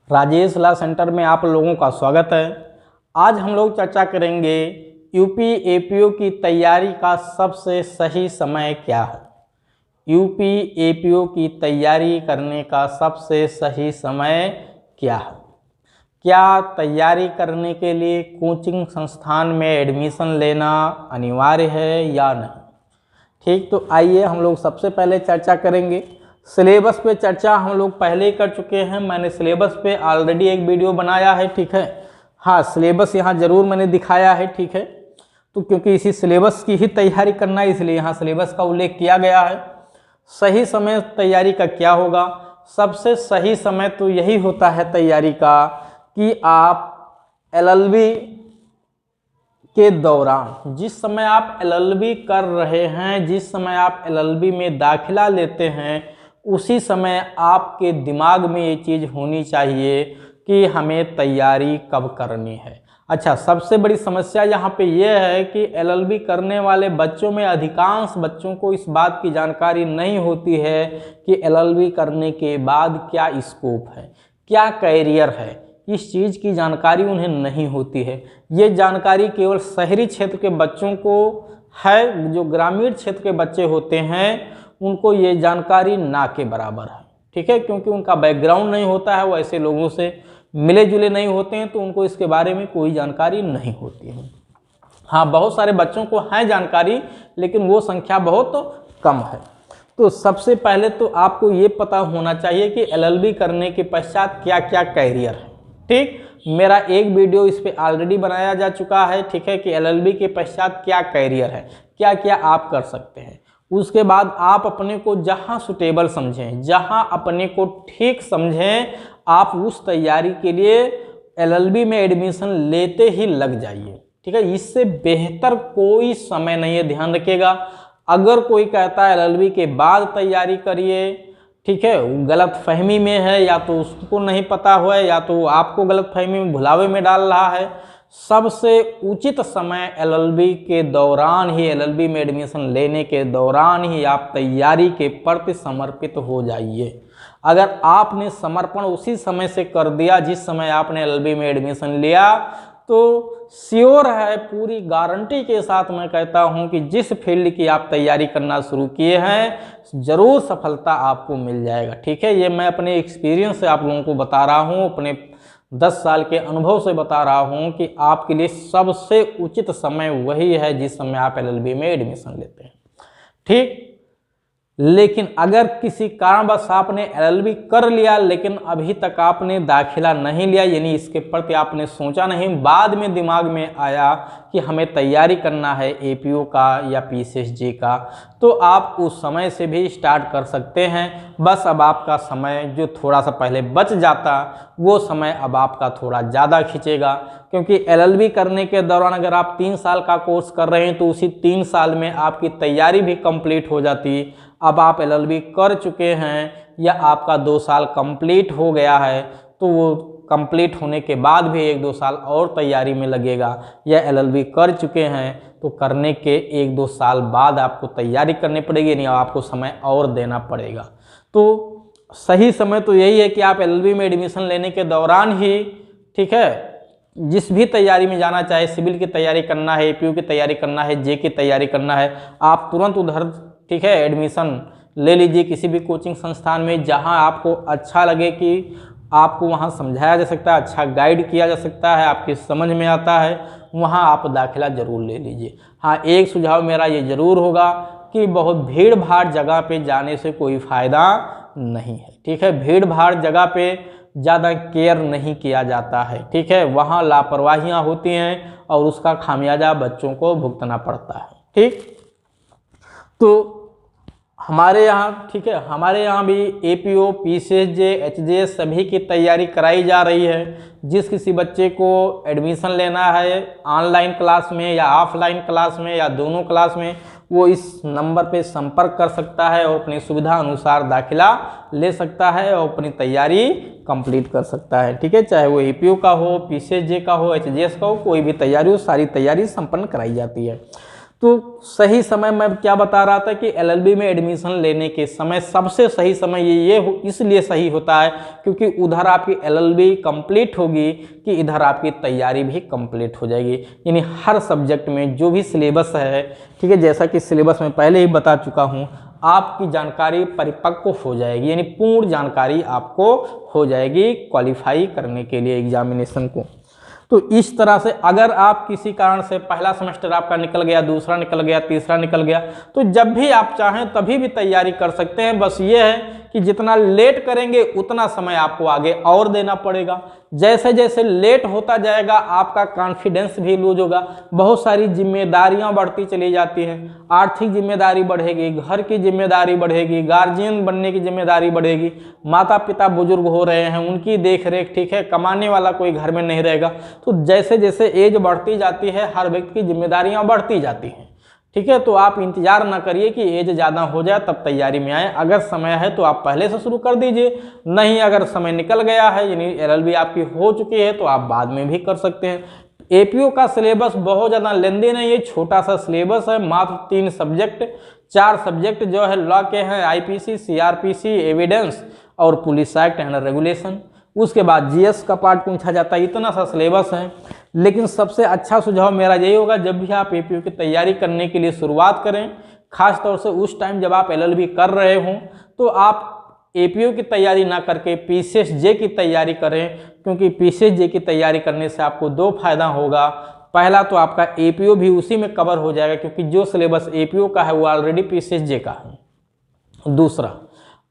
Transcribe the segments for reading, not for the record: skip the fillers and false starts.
Rajesh law centre में आप लोगों का स्वागत है। आज हम लोग चर्चा करेंगे यूपी एपीओ की तैयारी का सबसे सही समय क्या है। यूपी एपीओ की तैयारी करने का सबसे सही समय क्या है। क्या तैयारी करने के लिए कोचिंग संस्थान में एडमिशन लेना अनिवार्य है या नहीं। ठीक, तो आइए हम लोग सबसे पहले चर्चा करेंगे। सिलेबस पे चर्चा हम लोग पहले ही कर चुके हैं। मैंने सिलेबस पे ऑलरेडी एक वीडियो बनाया है, ठीक है। हाँ, सिलेबस यहाँ ज़रूर मैंने दिखाया है, ठीक है। तो क्योंकि इसी सिलेबस की ही तैयारी करना है इसलिए यहाँ सिलेबस का उल्लेख किया गया है। सही समय तैयारी का क्या होगा। सबसे सही समय तो यही होता है तैयारी का कि आप एलएलबी के दौरान, जिस समय आप एलएलबी कर रहे हैं, जिस समय आप एलएलबी में दाखिला लेते हैं, उसी समय आपके दिमाग में ये चीज़ होनी चाहिए कि हमें तैयारी कब करनी है। अच्छा, सबसे बड़ी समस्या यहाँ पे ये है कि एलएलबी करने वाले बच्चों में अधिकांश बच्चों को इस बात की जानकारी नहीं होती है कि एलएलबी करने के बाद क्या स्कोप है, क्या कैरियर है। इस चीज़ की जानकारी उन्हें नहीं होती है। ये जानकारी केवल शहरी क्षेत्र के बच्चों को है। जो ग्रामीण क्षेत्र के बच्चे होते हैं उनको ये जानकारी ना के बराबर है, ठीक है। क्योंकि उनका बैकग्राउंड नहीं होता है, वो ऐसे लोगों से मिले जुले नहीं होते हैं, तो उनको इसके बारे में कोई जानकारी नहीं होती है। हाँ, बहुत सारे बच्चों को है जानकारी, लेकिन वो संख्या बहुत कम है। तो सबसे पहले तो आपको ये पता होना चाहिए कि एलएलबी करने के पश्चात क्या क्या कैरियर है। ठीक, मेरा एक वीडियो इस पे ऑलरेडी बनाया जा चुका है, ठीक है, कि एलएलबी के पश्चात क्या कैरियर है, क्या क्या आप कर सकते हैं। उसके बाद आप अपने को जहां सुटेबल समझें, जहां अपने को ठीक समझें, आप उस तैयारी के लिए एलएलबी में एडमिशन लेते ही लग जाइए, ठीक है। इससे बेहतर कोई समय नहीं है, ध्यान रखिएगा। अगर कोई कहता है एलएलबी के बाद तैयारी करिए, ठीक है, वो गलत फहमी में है, या तो उसको नहीं पता हुआ है, या तो आपको गलत फहमी में भुलावे में डाल रहा है। सबसे उचित समय एलएलबी के दौरान ही, एलएलबी में एडमिशन लेने के दौरान ही आप तैयारी के प्रति समर्पित हो जाइए। अगर आपने समर्पण उसी समय से कर दिया जिस समय आपने एलएलबी में एडमिशन लिया, तो श्योर है, पूरी गारंटी के साथ मैं कहता हूं कि जिस फील्ड की आप तैयारी करना शुरू किए हैं ज़रूर सफलता आपको मिल जाएगा, ठीक है। ये मैं अपने एक्सपीरियंस से आप लोगों को बता रहा हूं, अपने 10 साल के अनुभव से बता रहा हूं कि आपके लिए सबसे उचित समय वही है जिस समय आप एलएलबी में एडमिशन लेते हैं, ठीक। लेकिन अगर किसी कारणवश आपने एलएलबी कर लिया लेकिन अभी तक आपने दाखिला नहीं लिया, यानी इसके प्रति आपने सोचा नहीं, बाद में दिमाग में आया कि हमें तैयारी करना है एपीओ का या पीसीएसजे का, तो आप उस समय से भी स्टार्ट कर सकते हैं। बस अब आपका समय जो थोड़ा सा पहले बच जाता, वो समय अब आपका थोड़ा ज़्यादा खींचेगा। क्योंकि एलएलबी करने के दौरान अगर आप 3 साल का कोर्स कर रहे हैं तो उसी 3 साल में आपकी तैयारी भी कंप्लीट हो जाती। अब आप एलएलबी कर चुके हैं या आपका 2 साल कंप्लीट हो गया है, तो वो कंप्लीट होने के बाद भी 1-2 साल और तैयारी में लगेगा। या एलएलबी कर चुके हैं तो करने के 1-2 साल बाद आपको तैयारी करनी पड़ेगी, नहीं आपको समय और देना पड़ेगा। तो सही समय तो यही है कि आप एलएलबी में एडमिशन लेने के दौरान ही, ठीक है, जिस भी तैयारी में जाना, चाहे सिविल की तैयारी करना है, एपीओ की तैयारी करना है, जे की तैयारी करना है, आप तुरंत उधर, ठीक है, एडमिशन ले लीजिए किसी भी कोचिंग संस्थान में जहां आपको अच्छा लगे कि आपको वहां समझाया जा सकता है, अच्छा गाइड किया जा सकता है, आपकी समझ में आता है, वहां आप दाखिला जरूर ले लीजिए। हाँ, एक सुझाव मेरा ये जरूर होगा कि बहुत भीड़ भाड़ जगह पे जाने से कोई फ़ायदा नहीं है, ठीक है। भीड़ भाड़ जगह पे ज़्यादा केयर नहीं किया जाता है, ठीक है, वहाँ लापरवाहियाँ होती हैं और उसका खामियाजा बच्चों को भुगतना पड़ता है, ठीक। तो हमारे यहाँ, ठीक है, हमारे यहाँ भी एपीओ, पीसीएसजे, एचजेएस सभी की तैयारी कराई जा रही है। जिस किसी बच्चे को एडमिशन लेना है ऑनलाइन क्लास में या ऑफलाइन क्लास में या दोनों क्लास में, वो इस नंबर पे संपर्क कर सकता है और अपनी सुविधा अनुसार दाखिला ले सकता है और अपनी तैयारी कंप्लीट कर सकता है, ठीक है। चाहे वो एपीओ का हो, पीसीएसजे का हो, एचजेएस का हो, कोई भी तैयारी हो, सारी तैयारी संपन्न कराई जाती है। तो सही समय मैं क्या बता रहा था कि एलएलबी में एडमिशन लेने के समय सबसे सही समय इसलिए सही होता है क्योंकि उधर आपकी एलएलबी कंप्लीट होगी कि इधर आपकी तैयारी भी कंप्लीट हो जाएगी। यानी हर सब्जेक्ट में जो भी सिलेबस है, ठीक है, जैसा कि सिलेबस में पहले ही बता चुका हूँ, आपकी जानकारी परिपक्व हो जाएगी, यानी पूर्ण जानकारी आपको हो जाएगी क्वालिफाई करने के लिए एग्जामिनेशन को। तो इस तरह से अगर आप किसी कारण से पहला सेमेस्टर आपका निकल गया, दूसरा निकल गया, तीसरा निकल गया, तो जब भी आप चाहें तभी भी तैयारी कर सकते हैं। बस ये है कि जितना लेट करेंगे उतना समय आपको आगे और देना पड़ेगा। जैसे जैसे लेट होता जाएगा आपका कॉन्फिडेंस भी लूज होगा, बहुत सारी जिम्मेदारियां बढ़ती चली जाती हैं। आर्थिक जिम्मेदारी बढ़ेगी, घर की जिम्मेदारी बढ़ेगी, गार्जियन बनने की जिम्मेदारी बढ़ेगी, माता पिता बुजुर्ग हो रहे हैं उनकी देख रेख, ठीक है, कमाने वाला कोई घर में नहीं रहेगा। तो जैसे जैसे एज बढ़ती जाती है हर व्यक्ति की जिम्मेदारियां बढ़ती जाती हैं, ठीक है। तो आप इंतजार ना करिए कि एज ज़्यादा हो जाए तब तैयारी में आए। अगर समय है तो आप पहले से शुरू कर दीजिए, नहीं अगर समय निकल गया है यानी एलएलबी आपकी हो चुकी है तो आप बाद में भी कर सकते हैं। एपीओ का सिलेबस बहुत ज़्यादा लेंदी नहीं है, छोटा सा सिलेबस है, मात्र 3 सब्जेक्ट, 4 सब्जेक्ट जो है लॉ के हैं, आईपीसी, सीआरपीसी, एविडेंस और पुलिस एक्ट एंड रेगुलेशन। उसके बाद जीएस का पार्ट पूछा जाता है, इतना सा सिलेबस है। लेकिन सबसे अच्छा सुझाव मेरा यही होगा, जब भी आप एपीओ की तैयारी करने के लिए शुरुआत करें, खास तौर से उस टाइम जब आप एलएलबी कर रहे हों, तो आप एपीओ की तैयारी ना करके पीसीएसजे की तैयारी करें, क्योंकि पीसीएसजे की तैयारी करने से आपको 2 फायदा होगा। पहला तो आपका एपीओ भी उसी में कवर हो जाएगा क्योंकि जो सिलेबस एपीओ का है वो ऑलरेडी पीसीएसजे का है। दूसरा,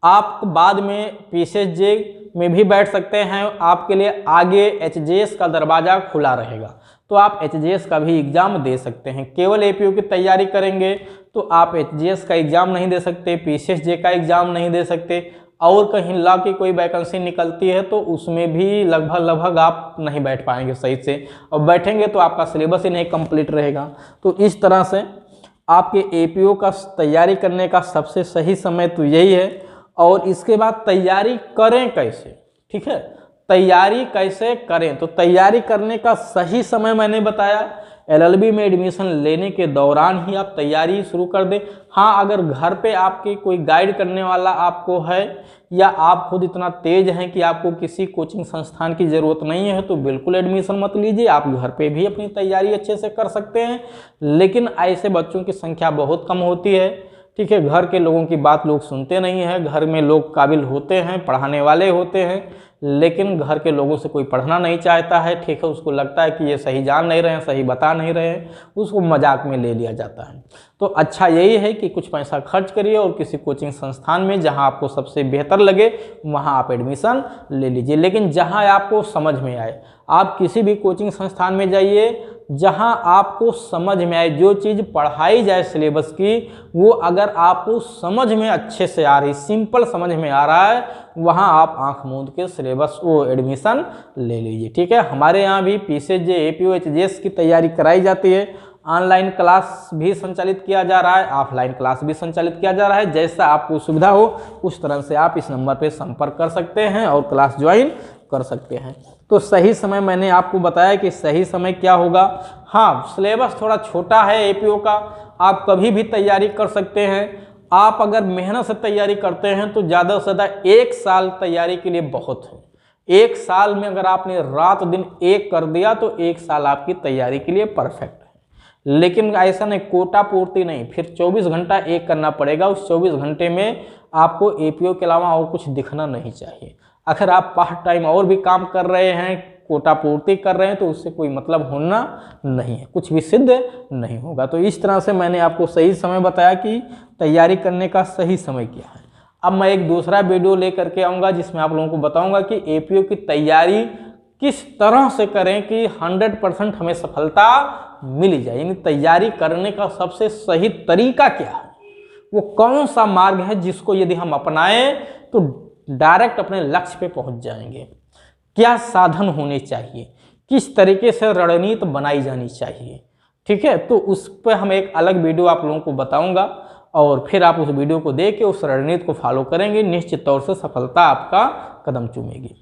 आप बाद में पीसीएसजे में भी बैठ सकते हैं, आपके लिए आगे एचजेएस का दरवाज़ा खुला रहेगा, तो आप एचजेएस का भी एग्ज़ाम दे सकते हैं। केवल एपीओ की तैयारी करेंगे तो आप एचजेएस का एग्ज़ाम नहीं दे सकते, पीसीएसजे का एग्ज़ाम नहीं दे सकते, और कहीं लॉ की कोई वैकेंसी निकलती है तो उसमें भी लगभग आप नहीं बैठ पाएंगे सही से, और बैठेंगे तो आपका सिलेबस ही नहीं कंप्लीट रहेगा। तो इस तरह से आपके एपीओ का तैयारी करने का सबसे सही समय तो यही है। और इसके बाद तैयारी करें कैसे, ठीक है, तैयारी कैसे करें, तो तैयारी करने का सही समय मैंने बताया, एलएलबी में एडमिशन लेने के दौरान ही आप तैयारी शुरू कर दें। हाँ, अगर घर पे आपके कोई गाइड करने वाला आपको है या आप खुद इतना तेज हैं कि आपको किसी कोचिंग संस्थान की ज़रूरत नहीं है तो बिल्कुल एडमिशन मत लीजिए, आप घर पे भी अपनी तैयारी अच्छे से कर सकते हैं। लेकिन ऐसे बच्चों की संख्या बहुत कम होती है, ठीक है, घर के लोगों की बात लोग सुनते नहीं हैं। घर में लोग काबिल होते हैं, पढ़ाने वाले होते हैं, लेकिन घर के लोगों से कोई पढ़ना नहीं चाहता है, ठीक है, उसको लगता है कि ये सही जान नहीं रहे हैं, सही बता नहीं रहे हैं, उसको मजाक में ले लिया जाता है। तो अच्छा यही है कि कुछ पैसा खर्च करिए और किसी कोचिंग संस्थान में जहां आपको सबसे बेहतर लगे वहां आप एडमिशन ले लीजिए। लेकिन जहां आपको समझ में आए, आप किसी भी कोचिंग संस्थान में जाइए जहां आपको समझ में आए, जो चीज़ पढ़ाई जाए सिलेबस की वो अगर आपको समझ में अच्छे से आ रही, सिंपल समझ में आ रहा है, वहां आप आंख मूंद के सिलेबस वो एडमिशन ले लीजिए, ठीक है। हमारे यहाँ भी पीसीएसजे, एपीओ, एचजेएस की तैयारी कराई जाती है, ऑनलाइन क्लास भी संचालित किया जा रहा है, ऑफलाइन क्लास भी संचालित किया जा रहा है। जैसा आपको सुविधा हो उस तरह से आप इस नंबर पर संपर्क कर सकते हैं और क्लास ज्वाइन कर सकते हैं। तो सही समय मैंने आपको बताया कि सही समय क्या होगा। हाँ, सिलेबस थोड़ा छोटा है एपीओ का, आप कभी भी तैयारी कर सकते हैं। आप अगर मेहनत से तैयारी करते हैं तो ज़्यादा से ज़्यादा 1 साल तैयारी के लिए बहुत है। 1 साल में अगर आपने रात दिन एक कर दिया तो 1 साल आपकी तैयारी के लिए परफेक्ट है। लेकिन ऐसा नहीं, कोटा पूर्ति नहीं, फिर 24 घंटा एक करना पड़ेगा। उस 24 घंटे में आपको एपीओ के अलावा और कुछ दिखना नहीं चाहिए। अगर आप पार्ट टाइम और भी काम कर रहे हैं, कोटा पूर्ति कर रहे हैं, तो उससे कोई मतलब होना नहीं है, कुछ भी सिद्ध नहीं होगा। तो इस तरह से मैंने आपको सही समय बताया कि तैयारी करने का सही समय क्या है। अब मैं एक दूसरा वीडियो लेकर के आऊँगा जिसमें आप लोगों को बताऊँगा कि एपीओ की तैयारी किस तरह से करें कि 100% हमें सफलता मिल जाए, यानी तैयारी करने का सबसे सही तरीका क्या है, वो कौन सा मार्ग है जिसको यदि हम अपनाएं तो डायरेक्ट अपने लक्ष्य पे पहुंच जाएंगे, क्या साधन होने चाहिए, किस तरीके से रणनीति बनाई जानी चाहिए, ठीक है। तो उस पर हम एक अलग वीडियो आप लोगों को बताऊंगा और फिर आप उस वीडियो को देख के उस रणनीति को फॉलो करेंगे, निश्चित तौर से सफलता आपका कदम चूमेगी।